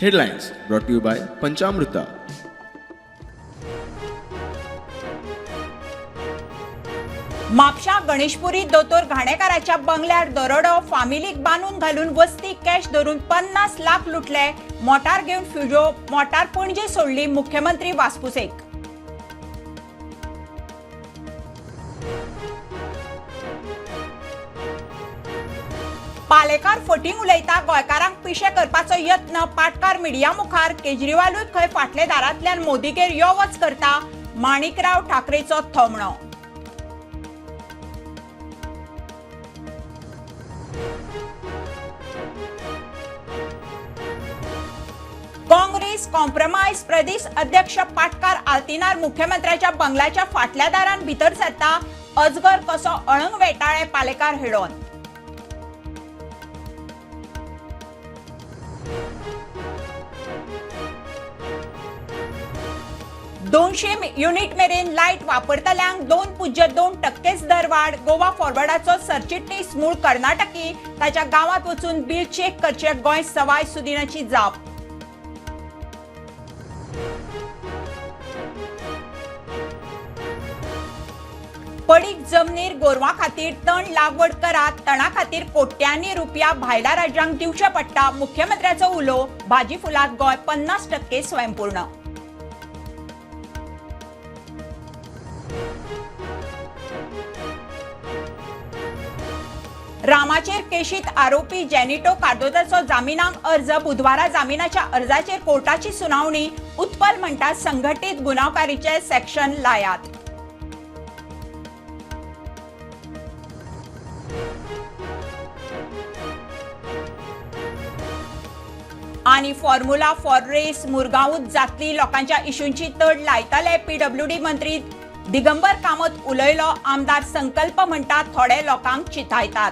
Headlines brought to you by Panchamrita. Mapusa Ganeshpuri दोतोर घाणेकाराच्या बंगल्यार दरोडो, फामिलीक बांदून घालून वस्ती कॅश धरून 50 लाख लुटले, मोटार घेवन फ्युजो, मोटार पणजे सोडली मुख्यमंत्री वासपुसेक. पालेकार फटींग उलयता, गोंयकारांक पिशे करपाचो यत्न, पाटकार मिडिया मुखार, केजरीवालूय खंय फाटले दारांतल्यान मोदीगेर यो वच करता, माणिकराव ठाकरेचो थोमणो. काँग्रेस कॉम्प्रमाइज प्रदेश अध्यक्ष पाटकार आल्तिनार मुख्यमंत्र्याच्या बंगल्याच्या फाटल्या दारान भितर सरता, अजगर कसो अळंग वेटाळे पालेकार हेडोन. दोनशे युनिट मेरेन लायट वापरतल्यांक 2.2% दर वाड. गोवा फॉरवर्डाचो सरचिटणीस मूळ कर्नाटकी, ताच्या गावात वचून बिल चेक करचे गोंय सवाय सुदिनाची जाप. पडीक जमनीर गोरवां खातीर तण लागवड करात, तणा खातीर कोट्यांनी रुपया भायल्या राज्यांक दिवचे पडटा, मुख्यमंत्र्याचो उलो. भाजी फुलांत गोंय 50% स्वयंपूर्ण. रामाचेर केशीत आरोपी जेनिटो कार्दोजाचो जामिनाक अर्ज. बुधवारा जामिनाच्या अर्जाचेर कोर्टाची सुनावणी. उत्पल म्हणटा संघटीत गुन्यांवकारीचे सेक्शन लायात. आणि फॉर्म्युला फॉर रेस मुरगांवूत जातली. लोकांच्या इशूंची तड लायतले. पीडब्ल्यूडी मंत्री दिगंबर कामत उलयलो. आमदार संकल्प म्हणटा थोडे लोकांक चिथायतात.